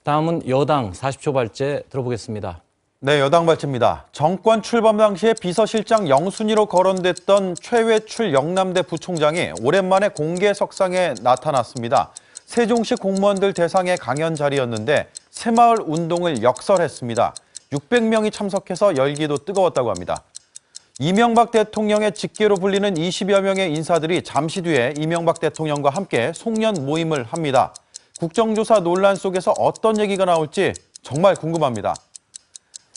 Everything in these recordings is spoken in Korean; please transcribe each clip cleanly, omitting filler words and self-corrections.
다음은 여당 40초 발제 들어보겠습니다. 네, 여당 발제입니다. 정권 출범 당시에 비서실장 영순위로 거론됐던 최외출 영남대 부총장이 오랜만에 공개석상에 나타났습니다. 세종시 공무원들 대상의 강연 자리였는데 새마을 운동을 역설했습니다. 600명이 참석해서 열기도 뜨거웠다고 합니다. 이명박 대통령의 직계로 불리는 20여 명의 인사들이 잠시 뒤에 이명박 대통령과 함께 송년 모임을 합니다. 국정조사 논란 속에서 어떤 얘기가 나올지 정말 궁금합니다.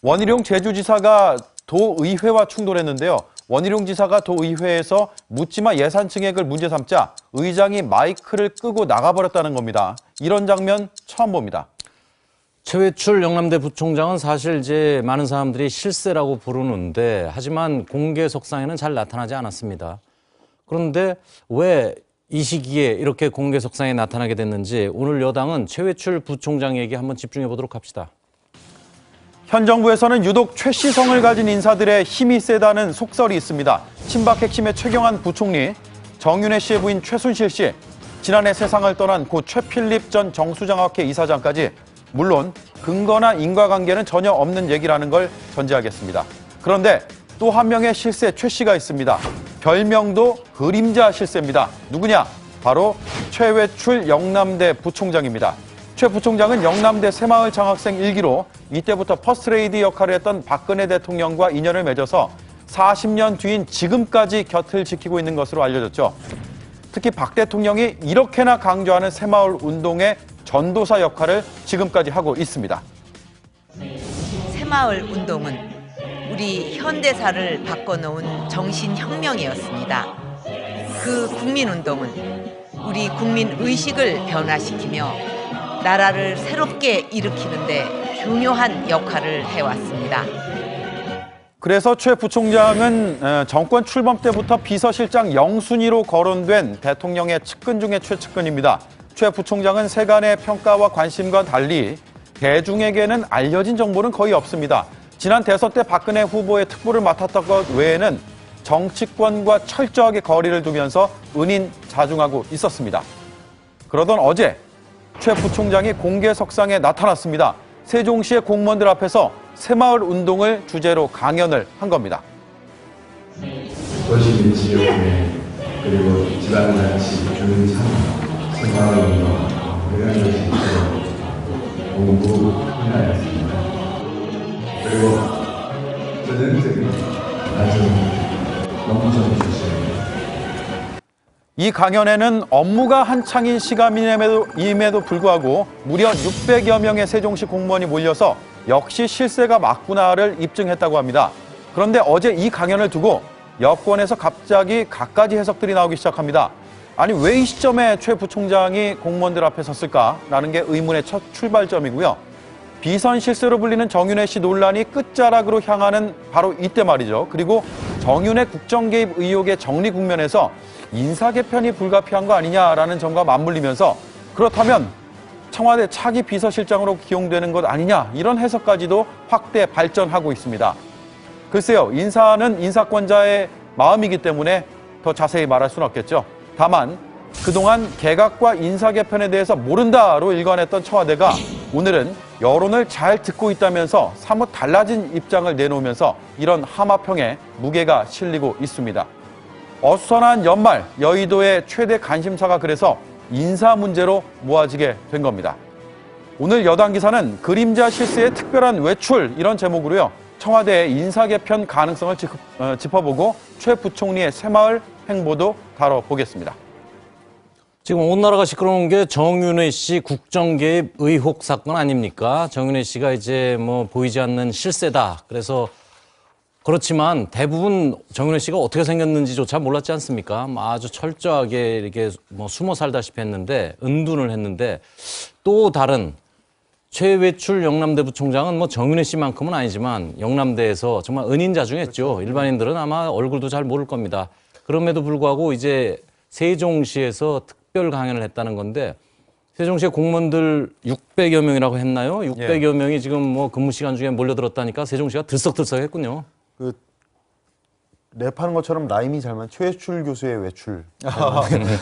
원희룡 제주지사가 도의회와 충돌했는데요. 원희룡 지사가 도의회에서 묻지마 예산 증액을 문제 삼자 의장이 마이크를 끄고 나가버렸다는 겁니다. 이런 장면 처음 봅니다. 최외출 영남대 부총장은 사실 이제 많은 사람들이 실세라고 부르는데 하지만 공개석상에는 잘 나타나지 않았습니다. 그런데 왜 이 시기에 이렇게 공개석상에 나타나게 됐는지 오늘 여당은 최외출 부총장에게 한번 집중해 보도록 합시다. 현 정부에서는 유독 최씨성을 가진 인사들의 힘이 세다는 속설이 있습니다. 친박 핵심의 최경환 부총리, 정윤회 씨의 부인 최순실 씨, 지난해 세상을 떠난 고 최필립 전 정수장학회 이사장까지 물론 근거나 인과관계는 전혀 없는 얘기라는 걸 전제하겠습니다. 그런데 또 한 명의 실세 최 씨가 있습니다. 별명도 그림자 실세입니다. 누구냐? 바로 최외출 영남대 부총장입니다. 최 부총장은 영남대 새마을 장학생 1기로 이때부터 퍼스트레이디 역할을 했던 박근혜 대통령과 인연을 맺어서 40년 뒤인 지금까지 곁을 지키고 있는 것으로 알려졌죠. 특히 박 대통령이 이렇게나 강조하는 새마을 운동의 전도사 역할을 지금까지 하고 있습니다. 새마을 운동은 우리 현대사를 바꿔놓은 정신혁명이었습니다. 그 국민운동은 우리 국민 의식을 변화시키며 나라를 새롭게 일으키는데 중요한 역할을 해왔습니다. 그래서 최 부총장은 정권 출범 때부터 비서실장 영순위로 거론된 대통령의 측근 중에 최측근입니다. 최 부총장은 세간의 평가와 관심과 달리 대중에게는 알려진 정보는 거의 없습니다. 지난 대선 때 박근혜 후보의 특보를 맡았던 것 외에는 정치권과 철저하게 거리를 두면서 은인자중하고 있었습니다. 그러던 어제 최 부총장이 공개석상에 나타났습니다. 세종시의 공무원들 앞에서 새마을 운동을 주제로 강연을 한 겁니다. 도시민치료회 그리고 지방자치 주민参새마을 운동 이런 것이 공부하였습니다. 그리고 전형적인 아주 너무 좋은 주제입니다. 이 강연에는 업무가 한창인 시간임에도 불구하고 무려 600여 명의 세종시 공무원이 몰려서 역시 실세가 맞구나를 입증했다고 합니다. 그런데 어제 이 강연을 두고 여권에서 갑자기 갖가지 해석들이 나오기 시작합니다. 아니 왜 이 시점에 최 부총장이 공무원들 앞에 섰을까라는 게 의문의 첫 출발점이고요. 비선 실세로 불리는 정윤회 씨 논란이 끝자락으로 향하는 바로 이때 말이죠. 그리고 정윤회 국정개입 의혹의 정리 국면에서 인사 개편이 불가피한 거 아니냐라는 점과 맞물리면서 그렇다면 청와대 차기 비서실장으로 기용되는 것 아니냐 이런 해석까지도 확대 발전하고 있습니다. 글쎄요, 인사는 인사권자의 마음이기 때문에 더 자세히 말할 수는 없겠죠. 다만 그동안 개각과 인사 개편에 대해서 모른다로 일관했던 청와대가 오늘은 여론을 잘 듣고 있다면서 사뭇 달라진 입장을 내놓으면서 이런 하마평에 무게가 실리고 있습니다. 어수선한 연말 여의도의 최대 관심사가 그래서 인사 문제로 모아지게 된 겁니다. 오늘 여당 기사는 그림자 실세의 특별한 외출 이런 제목으로요. 청와대의 인사 개편 가능성을 짚어보고 최 부총리의 새마을 행보도 다뤄보겠습니다. 지금 온 나라가 시끄러운 게 정윤회 씨 국정개입 의혹 사건 아닙니까? 정윤회 씨가 이제 뭐 보이지 않는 실세다. 그래서 그렇지만 대부분 정윤회 씨가 어떻게 생겼는지조차 몰랐지 않습니까? 아주 철저하게 이렇게 뭐 숨어 살다시피 했는데 은둔을 했는데 또 다른 최외출 영남대 부총장은 뭐 정윤회 씨만큼은 아니지만 영남대에서 정말 은인자중했죠. 일반인들은 아마 얼굴도 잘 모를 겁니다. 그럼에도 불구하고 이제 세종시에서 특별 강연을 했다는 건데 세종시의 공무원들 600여 명이라고 했나요? 600여 명이 지금 뭐 근무 시간 중에 몰려들었다니까 세종시가 들썩들썩했군요. 그 랩하는 것처럼 라임이 잘 맞는 최외출 교수의 외출.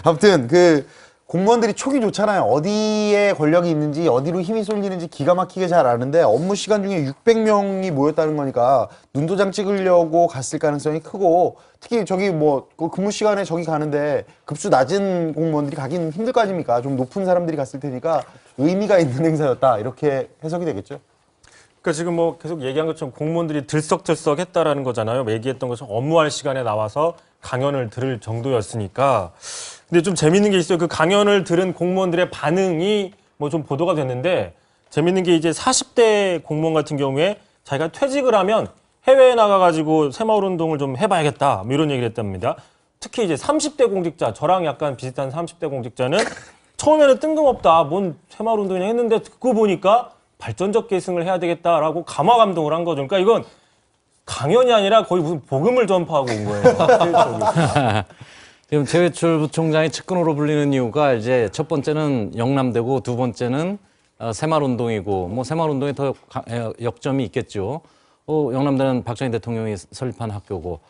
아무튼 그 공무원들이 촉이 좋잖아요. 어디에 권력이 있는지 어디로 힘이 쏠리는지 기가 막히게 잘 아는데 업무 시간 중에 600명이 모였다는 거니까 눈도장 찍으려고 갔을 가능성이 크고 특히 저기 그 근무 시간에 저기 가는데 급수 낮은 공무원들이 가긴 힘들 거 아닙니까? 좀 높은 사람들이 갔을 테니까 의미가 있는 행사였다 이렇게 해석이 되겠죠. 그러니까 지금 뭐 계속 얘기한 것처럼 공무원들이 들썩들썩 했다라는 거잖아요. 얘기했던 것처럼 업무할 시간에 나와서 강연을 들을 정도였으니까. 근데 좀 재밌는 게 있어요. 그 강연을 들은 공무원들의 반응이 뭐 좀 보도가 됐는데 재밌는 게 이제 40대 공무원 같은 경우에 자기가 퇴직을 하면 해외에 나가가지고 새마을운동을 좀 해봐야겠다 뭐 이런 얘기를 했답니다. 특히 이제 30대 공직자, 저랑 약간 비슷한 30대 공직자는 처음에는 뜬금없다. 뭔 새마을운동이냐 했는데 듣고 보니까 발전적 계승을 해야 되겠다라고 감화 감동을 한 거죠. 그러니까 이건 강연이 아니라 거의 무슨 복음을 전파하고 온 거예요. 지금 최회출 부총장이 측근으로 불리는 이유가 이제 첫 번째는 영남대고 두 번째는 새마을운동이고 뭐 새마을운동에 더 역점이 있겠죠. 영남대는 박정희 대통령이 설립한 학교고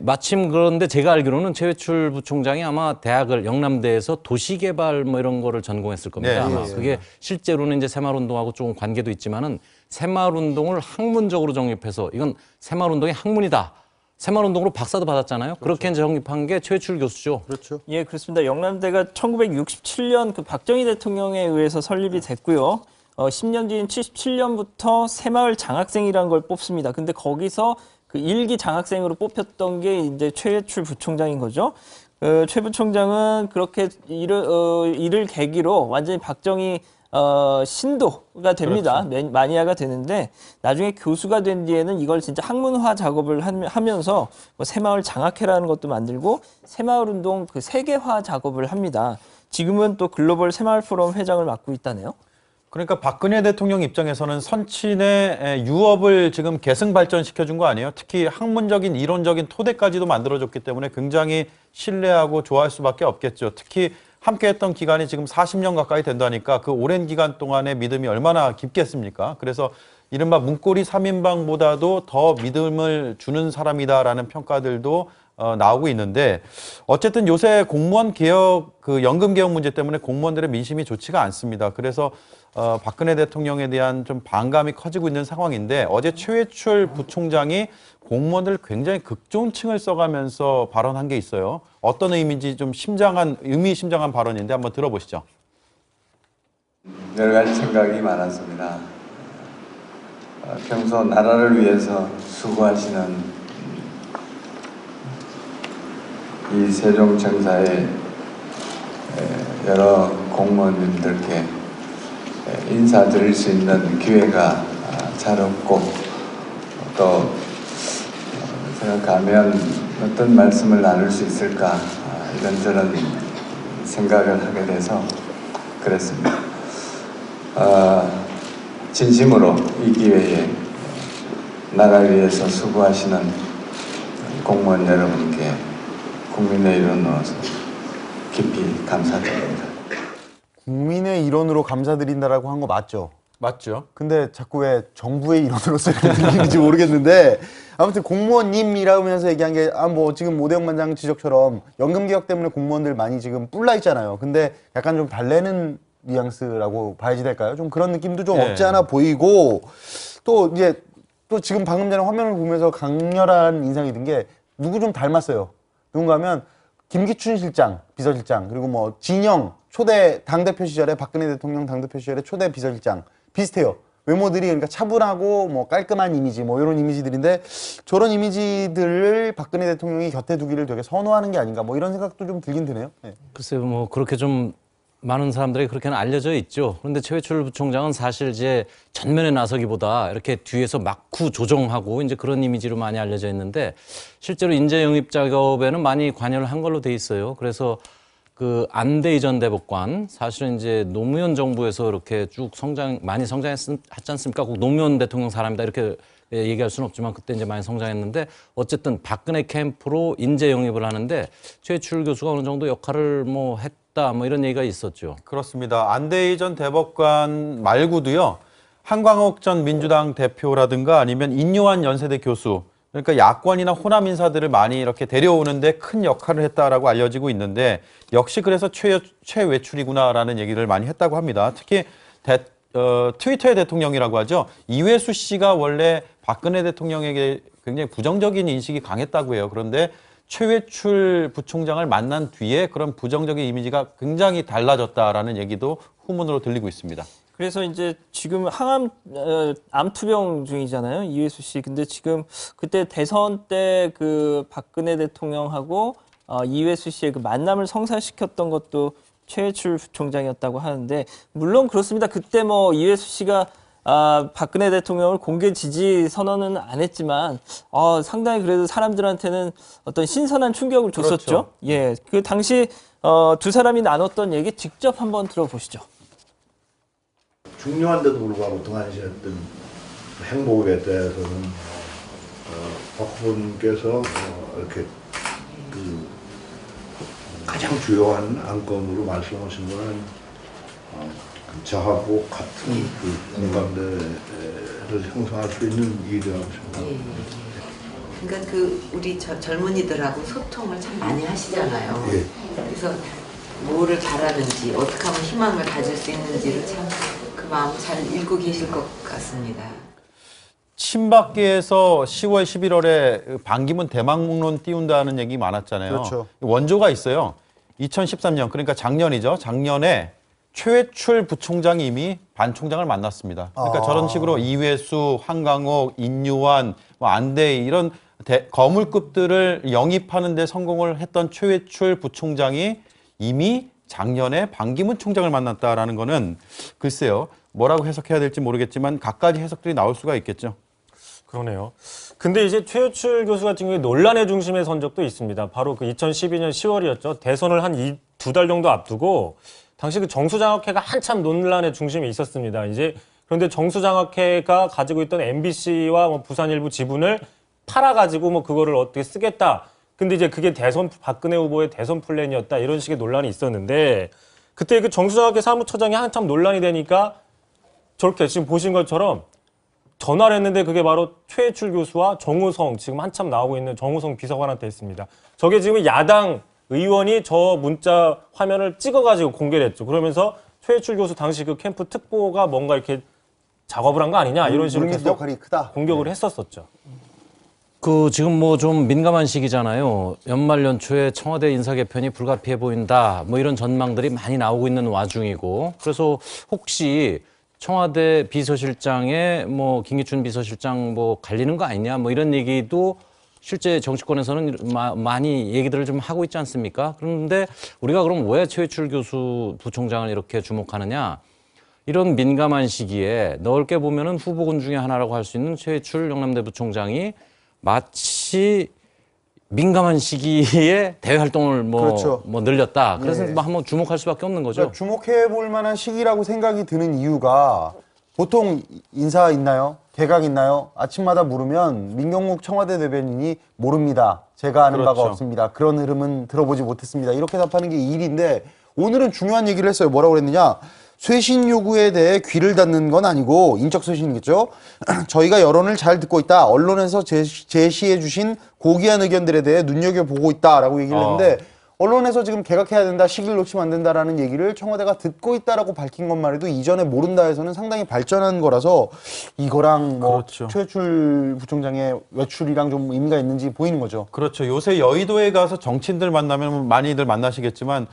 마침 그런데 제가 알기로는 최회출 부총장이 아마 대학을 영남대에서 도시개발 뭐 이런 거를 전공했을 겁니다. 네, 아마 그게 실제로는 이제 새마을운동하고 조금 관계도 있지만은 새마을운동을 학문적으로 정립해서 이건 새마을운동의 학문이다. 새마을운동으로 박사도 받았잖아요. 그렇게 이제 정립한 게 최회출 교수죠. 그렇죠. 예, 그렇습니다. 영남대가 1967년 그 박정희 대통령에 의해서 설립이 됐고요. 10년 뒤인 77년부터 새마을 장학생이라는 걸 뽑습니다. 근데 거기서 그 일기 장학생으로 뽑혔던 게 이제 최회출 부총장인 거죠. 최 부총장은 그렇게 이를 계기로 완전히 박정희 신도가 됩니다. 그렇죠. 마니아가 되는데 나중에 교수가 된 뒤에는 이걸 진짜 학문화 작업을 하면서 뭐 새마을 장학회라는 것도 만들고 새마을운동 그 세계화 작업을 합니다. 지금은 또 글로벌 새마을 포럼 회장을 맡고 있다네요. 그러니까 박근혜 대통령 입장에서는 선친의 유업을 지금 계승 발전시켜준 거 아니에요? 특히 학문적인 이론적인 토대까지도 만들어줬기 때문에 굉장히 신뢰하고 좋아할 수밖에 없겠죠. 특히 함께했던 기간이 지금 40년 가까이 된다니까 그 오랜 기간 동안의 믿음이 얼마나 깊겠습니까? 그래서 이른바 문고리 3인방보다도 더 믿음을 주는 사람이다라는 평가들도 나오고 있는데 어쨌든 요새 공무원 개혁, 그 연금 개혁 문제 때문에 공무원들의 민심이 좋지가 않습니다. 그래서 박근혜 대통령에 대한 좀 반감이 커지고 있는 상황인데 어제 최회출 부총장이 공무원들 굉장히 극존칭을 써가면서 발언한 게 있어요. 어떤 의미인지 좀 의미심장한 발언인데 한번 들어보시죠. 여러 가지 생각이 많았습니다. 평소 나라를 위해서 수고하시는 이 세종청사의 여러 공무원님들께 인사드릴 수 있는 기회가 잘 없고 또 생각하면 어떤 말씀을 나눌 수 있을까 이런저런 생각을 하게 돼서 그랬습니다. 진심으로 이 기회에 나라를 위해서 수고하시는 공무원 여러분께 국민의 일원으로서 깊이 감사드립니다. 국민의 일원으로 감사드린다라고 한 거 맞죠? 맞죠? 근데 자꾸 왜 정부의 일원으로서 이렇게 들리는지 모르겠는데 아무튼 공무원님이라면서 얘기한 게 뭐 지금 오대영 반장 지적처럼 연금 개혁 때문에 공무원들 많이 지금 뿔나 있잖아요. 근데 약간 좀 달래는 뉘앙스라고 봐야지 될까요? 좀 그런 느낌도 좀 없지 않아 보이고 또 지금 방금 전에 화면을 보면서 강렬한 인상이 든 게 누구 좀 닮았어요. 누군가 하면 김기춘 실장, 비서실장 그리고 뭐 진영 초대 당대표 시절에 박근혜 대통령 당대표 시절에 초대 비서실장 비슷해요. 외모들이 그러니까 차분하고 뭐 깔끔한 이미지 뭐 이런 이미지들인데 저런 이미지들을 박근혜 대통령이 곁에 두기를 되게 선호하는 게 아닌가 뭐 이런 생각도 좀 들긴 드네요. 네. 글쎄요, 뭐 그렇게 좀 많은 사람들이 그렇게는 알려져 있죠. 그런데 최회출 부총장은 사실 이제 전면에 나서기보다 이렇게 뒤에서 막후 조정하고 이제 그런 이미지로 많이 알려져 있는데 실제로 인재 영입 작업에는 많이 관여를 한 걸로 돼 있어요. 그래서 그 안대희 전 대법관 사실은 이제 노무현 정부에서 이렇게 쭉 많이 성장했지 않습니까? 꼭 노무현 대통령 사람이다 이렇게 얘기할 수는 없지만 그때 이제 많이 성장했는데 어쨌든 박근혜 캠프로 인재 영입을 하는데 최회출 교수가 어느 정도 역할을 뭐 했다 뭐 이런 얘기가 있었죠. 그렇습니다. 안대희 전 대법관 말고도요. 한광옥 전 민주당 대표라든가 아니면 인요한 연세대 교수 그러니까 야권이나 호남 인사들을 많이 이렇게 데려오는데 큰 역할을 했다라고 알려지고 있는데 역시 그래서 최외출이구나라는 얘기를 많이 했다고 합니다. 특히 트위터의 대통령이라고 하죠. 이회수 씨가 원래 박근혜 대통령에게 굉장히 부정적인 인식이 강했다고 해요. 그런데 최외출 부총장을 만난 뒤에 그런 부정적인 이미지가 굉장히 달라졌다라는 얘기도 후문으로 들리고 있습니다. 그래서 이제 지금 항암 암투병 중이잖아요, 이회수 씨. 근데 지금 그때 대선 때 그 박근혜 대통령하고 이회수 씨의 그 만남을 성사시켰던 것도 최외출 부총장이었다고 하는데, 물론 그렇습니다. 그때 뭐 이회수 씨가 박근혜 대통령을 공개 지지 선언은 안 했지만 상당히 그래도 사람들한테는 어떤 신선한 충격을 줬었죠. 그렇죠. 예, 그 당시 두 사람이 나눴던 얘기 직접 한번 들어보시죠. 중요한데도 불구하고 등한시했던 행복에 대해서는 박 후보님께서 이렇게 그 가장 주요한 안건으로 말씀하신 거는 저하고 같은 그 공감대를 형성할 수 있는 일이라고 생각합니다. 그러니까 우리 젊은이들하고 소통을 참 많이 하시잖아요. 예. 그래서 뭐를 바라는지, 어떻게 하면 희망을 가질 수 있는지를 참 그 마음 잘 읽고 계실 것 같습니다. 친박계에서 10월, 11월에 반기문 대망론 띄운다는 얘기 많았잖아요. 그렇죠. 원조가 있어요. 2013년, 그러니까 작년이죠. 작년에 최외출 부총장이 이미 반 총장을 만났습니다. 그러니까 저런 식으로 이회수, 한강옥, 인유한, 안대희 이런 거물급들을 영입하는 데 성공을 했던 최외출 부총장이 이미 작년에 반기문 총장을 만났다라는 거는 글쎄요. 뭐라고 해석해야 될지 모르겠지만 각가지 해석들이 나올 수가 있겠죠. 그러네요. 근데 이제 최우출 교수 같은 경우에 논란의 중심에 선 적도 있습니다. 바로 그 2012년 10월이었죠. 대선을 한 두 달 정도 앞두고 당시 그 정수장학회가 한참 논란의 중심에 있었습니다. 이제 그런데 정수장학회가 가지고 있던 MBC와 뭐 부산 일부 지분을 팔아가지고 뭐 그거를 어떻게 쓰겠다. 근데 이제 그게 박근혜 후보의 대선 플랜이었다. 이런 식의 논란이 있었는데 그때 그 정수장학회 사무처장이 한참 논란이 되니까 저렇게 지금 보신 것처럼 전화를 했는데 그게 바로 최혜출 교수와 정우성, 지금 한참 나오고 있는 정우성 비서관한테 했습니다. 저게 지금 야당 의원이 저 문자 화면을 찍어가지고 공개를 했죠. 그러면서 최혜출 교수 당시 그 캠프 특보가 뭔가 이렇게 작업을 한 거 아니냐 이런 식으로 계속 역할이 크다. 공격을 했었었죠. 지금 뭐 좀 민감한 시기잖아요. 연말 연초에 청와대 인사 개편이 불가피해 보인다. 뭐 이런 전망들이 많이 나오고 있는 와중이고. 그래서 혹시 청와대 비서실장에 뭐 김기춘 비서실장 뭐 갈리는 거 아니냐 뭐 이런 얘기도 실제 정치권에서는 많이 얘기들을 좀 하고 있지 않습니까? 그런데 우리가 그럼 왜 최외출 교수 부총장을 이렇게 주목하느냐? 이런 민감한 시기에 넓게 보면은 후보군 중에 하나라고 할 수 있는 최외출 영남대 부총장이 마치 민감한 시기에 대외 활동을 그렇죠. 늘렸다. 그래서 네. 뭐 한번 주목할 수밖에 없는 거죠. 그러니까 주목해 볼 만한 시기라고 생각이 드는 이유가 보통 인사 있나요? 개각 있나요? 아침마다 물으면 민경욱 청와대 대변인이 모릅니다. 제가 아는 바가 그렇죠. 없습니다. 그런 흐름은 들어보지 못했습니다. 이렇게 답하는 게 일인데 오늘은 중요한 얘기를 했어요. 뭐라고 그랬느냐? 쇄신 요구에 대해 귀를 닫는 건 아니고 인적 쇄신이겠죠. 저희가 여론을 잘 듣고 있다. 언론에서 제시해 주신 고귀한 의견들에 대해 눈여겨보고 있다라고 얘기를 했는데 언론에서 지금 개각해야 된다, 시기를 놓치면 안 된다라는 얘기를 청와대가 듣고 있다라고 밝힌 것만 해도 이전에 모른다에서는 상당히 발전한 거라서 이거랑 뭐 그렇죠. 최출 부총장의 외출이랑 좀 의미가 있는지 보이는 거죠. 그렇죠. 요새 여의도에 가서 정치인들 만나면 많이들 만나시겠지만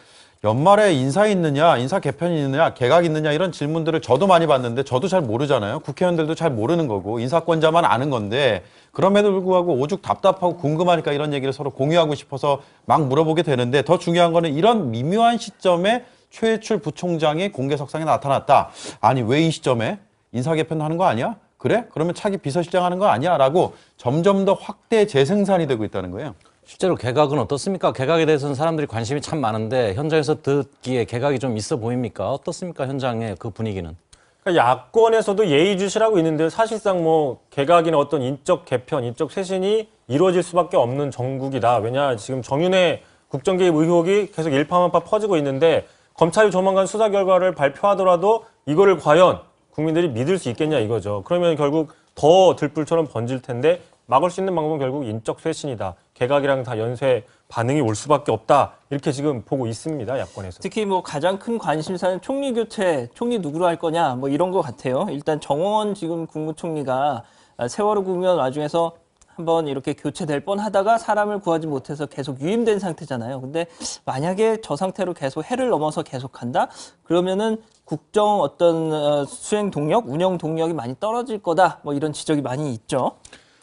연말에 인사 있느냐, 인사 개편이 있느냐, 개각 있느냐 이런 질문들을 저도 많이 받는데 저도 잘 모르잖아요. 국회의원들도 잘 모르는 거고 인사권자만 아는 건데 그럼에도 불구하고 오죽 답답하고 궁금하니까 이런 얘기를 서로 공유하고 싶어서 막 물어보게 되는데 더 중요한 거는 이런 미묘한 시점에 최혜출 부총장이 공개석상에 나타났다. 아니 왜 이 시점에 인사 개편하는 거 아니야? 그래? 그러면 차기 비서실장 하는 거 아니야? 라고 점점 더 확대 재생산이 되고 있다는 거예요. 실제로 개각은 어떻습니까? 개각에 대해서는 사람들이 관심이 참 많은데 현장에서 듣기에 개각이 좀 있어 보입니까? 어떻습니까? 현장의 그 분위기는. 그러니까 야권에서도 예의주시라고 있는데 사실상 뭐 개각이나 어떤 인적 개편, 인적 쇄신이 이루어질 수밖에 없는 정국이다. 왜냐 지금 정윤회 국정개입 의혹이 계속 일파만파 퍼지고 있는데 검찰이 조만간 수사 결과를 발표하더라도 이거를 과연 국민들이 믿을 수 있겠냐 이거죠. 그러면 결국 더 들불처럼 번질 텐데 막을 수 있는 방법은 결국 인적 쇄신이다. 개각이랑 다 연쇄 반응이 올 수밖에 없다. 이렇게 지금 보고 있습니다. 야권에서. 특히 뭐 가장 큰 관심사는 총리 교체, 총리 누구로 할 거냐 뭐 이런 것 같아요. 일단 정홍원 지금 국무총리가 세월호 국면 와중에서 한번 이렇게 교체될 뻔하다가 사람을 구하지 못해서 계속 유임된 상태잖아요. 근데 만약에 저 상태로 계속 해를 넘어서 계속한다? 그러면은 국정 어떤 수행 동력, 운영 동력이 많이 떨어질 거다. 뭐 이런 지적이 많이 있죠.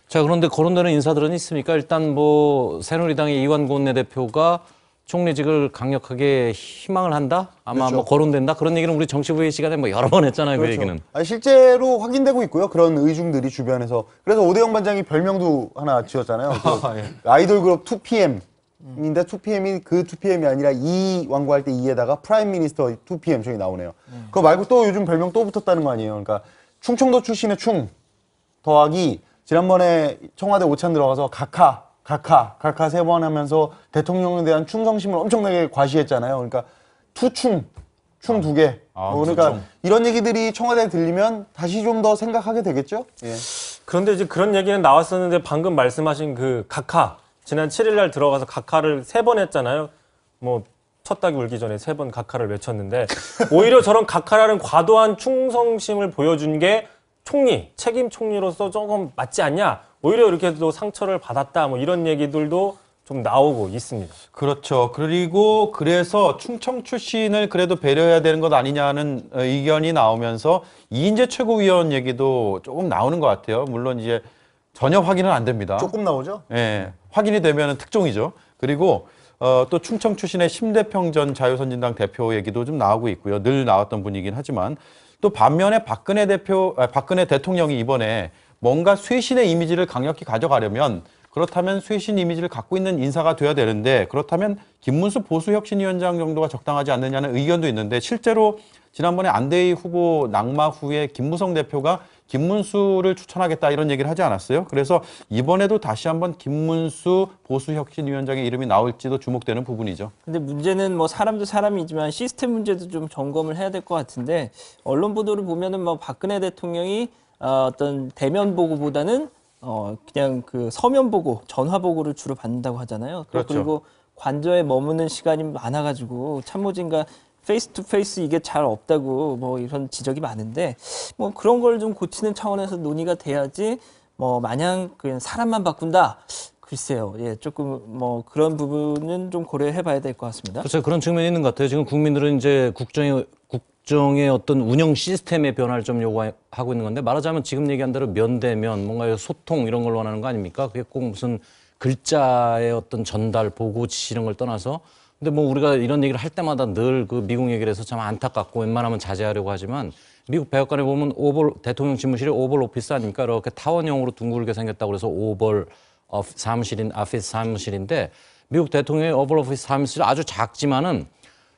자, 그런데 거론되는 인사들은 있습니까? 일단 뭐 새누리당의 이완구 원내대표가 총리직을 강력하게 희망을 한다? 아마 그렇죠. 뭐 거론된다? 그런 얘기는 우리 정치부의 시간에 뭐 여러 번 했잖아요. 그 얘기는. 아니, 실제로 확인되고 있고요. 그런 의중들이 주변에서. 그래서 오대영 반장이 별명도 하나 지었잖아요. 그 아이돌 그룹 2PM인데 2PM이 그 2PM이 아니라 이 완구할 때 이에다가 프라임 미니스터 2PM 저기 나오네요. 그거 말고 또 요즘 별명 또 붙었다는 거 아니에요. 그러니까 충청도 출신의 충 더하기 지난번에 청와대 오찬 들어가서 각하 3번 하면서 대통령에 대한 충성심을 엄청나게 과시했잖아요. 그러니까 투충, 충 2개. 그러니까 투충. 이런 얘기들이 청와대에 들리면 다시 좀 더 생각하게 되겠죠? 예. 그런데 이제 그런 얘기는 나왔었는데 방금 말씀하신 그 각하 지난 7일 날 들어가서 각하를 3번 했잖아요. 뭐 첫 닭이 울기 전에 3번 각하를 외쳤는데 오히려 저런 각하라는 과도한 충성심을 보여준 게 총리, 책임 총리로서 조금 맞지 않냐? 오히려 이렇게 또 상처를 받았다. 뭐 이런 얘기들도 좀 나오고 있습니다. 그렇죠. 그리고 그래서 충청 출신을 그래도 배려해야 되는 것 아니냐는 의견이 나오면서 이인재 최고위원 얘기도 조금 나오는 것 같아요. 물론 이제 전혀 확인은 안 됩니다. 조금 나오죠? 예, 확인이 되면 특종이죠. 그리고 또 충청 출신의 심대평 전 자유선진당 대표 얘기도 좀 나오고 있고요. 늘 나왔던 분이긴 하지만 또 반면에 박근혜 대통령이 이번에 뭔가 쇄신의 이미지를 강력히 가져가려면 그렇다면 쇄신 이미지를 갖고 있는 인사가 돼야 되는데 그렇다면 김문수 보수혁신위원장 정도가 적당하지 않느냐는 의견도 있는데 실제로 지난번에 안대희 후보 낙마 후에 김무성 대표가 김문수를 추천하겠다 이런 얘기를 하지 않았어요? 그래서 이번에도 다시 한번 김문수 보수혁신위원장의 이름이 나올지도 주목되는 부분이죠. 근데 문제는 뭐 사람도 사람이지만 시스템 문제도 좀 점검을 해야 될 것 같은데 언론 보도를 보면은 뭐 박근혜 대통령이 어떤 대면 보고보다는 그냥 그 서면 보고, 전화 보고를 주로 받는다고 하잖아요. 또 그렇죠. 그리고 관저에 머무는 시간이 많아가지고 참모진과 페이스 투 페이스 이게 잘 없다고 뭐 이런 지적이 많은데 뭐 그런 걸 좀 고치는 차원에서 논의가 돼야지 뭐 마냥 그냥 사람만 바꾼다. 글쎄요. 예, 조금 뭐 그런 부분은 좀 고려해 봐야 될 것 같습니다. 그렇죠. 그런 측면이 있는 것 같아요. 지금 국민들은 이제 국정의 어떤 운영 시스템의 변화를 좀 요구하고 있는 건데 말하자면 지금 얘기한 대로 면대면 뭔가 소통 이런 걸 원하는 거 아닙니까? 그게 꼭 무슨 글자의 어떤 전달, 보고, 지시 이런 걸 떠나서 근데 뭐 우리가 이런 얘기를 할 때마다 늘 그 미국 얘기를 해서 참 안타깝고 웬만하면 자제하려고 하지만 미국 백악관에 보면 대통령 집무실이 오벌 오피스 아닙니까? 이렇게 타원형으로 둥글게 생겼다고 그래서 오벌 오피스 사무실인데 미국 대통령의 오벌 오피스 사무실이 아주 작지만은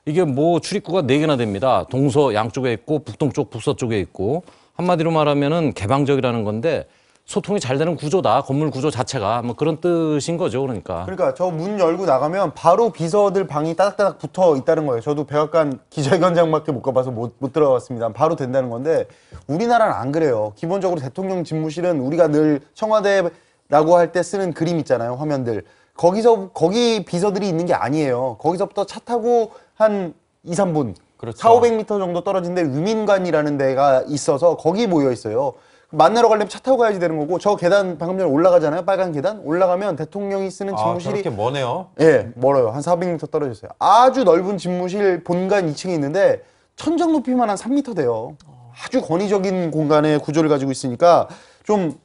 이게 뭐 출입구가 4개나 됩니다. 동서 양쪽에 있고 북동쪽, 북서쪽에 있고 한마디로 말하면은 개방적이라는 건데 소통이 잘 되는 구조다. 건물 구조 자체가 뭐 그런 뜻인 거죠. 그러니까 저 문 열고 나가면 바로 비서들 방이 따닥따닥 붙어 있다는 거예요. 저도 백악관 기자회견장밖에 못 가봐서 못 들어갔습니다. 바로 된다는 건데 우리나라는 안 그래요. 기본적으로 대통령 집무실은 우리가 늘 청와대라고 할 때 쓰는 그림 있잖아요. 화면들. 거기 비서들이 있는 게 아니에요. 거기서부터 차 타고 한 2, 3분, 그렇죠. 400~500m 정도 떨어진 데 위민관이라는 데가 있어서 거기 모여 있어요. 만나러 가려면 차 타고 가야지 되는 거고 저 계단 방금 전에 올라가잖아요. 빨간 계단. 올라가면 대통령이 쓰는 집무실이 저렇게 머네요. 예, 멀어요. 한 400m 떨어져 있어요. 아주 넓은 집무실 본관 2층에 있는데 천장 높이만 한 3m 돼요. 아주 권위적인 공간의 구조를 가지고 있으니까 좀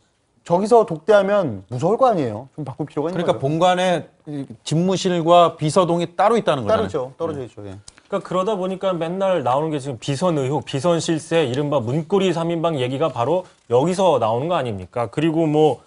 저기서 독대하면 무서울 거 아니에요. 좀 바꿀 필요가 있는 그러니까 거죠. 본관에 집무실과 비서동이 따로 있다는 거잖아요. 따르죠. 떨어져 있죠. 예. 그러니까 그러다 보니까 맨날 나오는 게 지금 비선 의혹, 비선 실세, 이른바 문고리 3인방 얘기가 바로 여기서 나오는 거 아닙니까? 그리고 뭐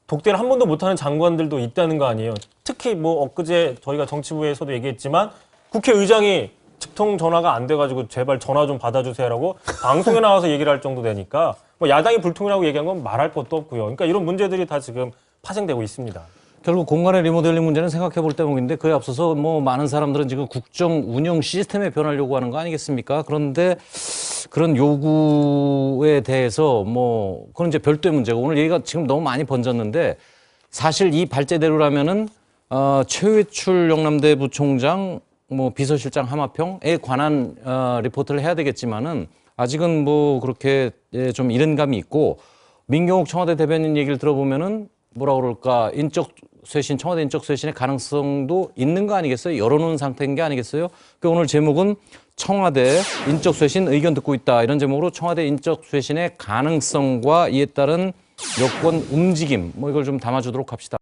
독대를 한 번도 못하는 장관들도 있다는 거 아니에요. 특히 뭐 엊그제 저희가 정치부에서도 얘기했지만 국회의장이 직통 전화가 안 돼가지고 제발 전화 좀 받아주세요라고 방송에 나와서 얘기를 할 정도 되니까 뭐 야당이 불통이라고 얘기한 건 말할 것도 없고요. 그러니까 이런 문제들이 다 지금 파생되고 있습니다. 결국 공간의 리모델링 문제는 생각해 볼 대목인데 그에 앞서서 뭐 많은 사람들은 지금 국정 운영 시스템에 변화를 요구하는 거 아니겠습니까? 그런데 그런 요구에 대해서 뭐 그건 이제 별도의 문제고 오늘 얘기가 지금 너무 많이 번졌는데 사실 이 발제대로라면은 최회출 영남대 부총장 뭐 비서실장 하마평에 관한 리포트를 해야 되겠지만은 아직은 뭐 그렇게 좀 이른 감이 있고 민경욱 청와대 대변인 얘기를 들어보면은 뭐라 그럴까 인적 쇄신 청와대 인적 쇄신의 가능성도 있는 거 아니겠어요? 열어놓은 상태인 게 아니겠어요? 그 오늘 제목은 청와대 인적 쇄신 의견 듣고 있다 이런 제목으로 청와대 인적 쇄신의 가능성과 이에 따른 여권 움직임 뭐 이걸 좀 담아주도록 합시다.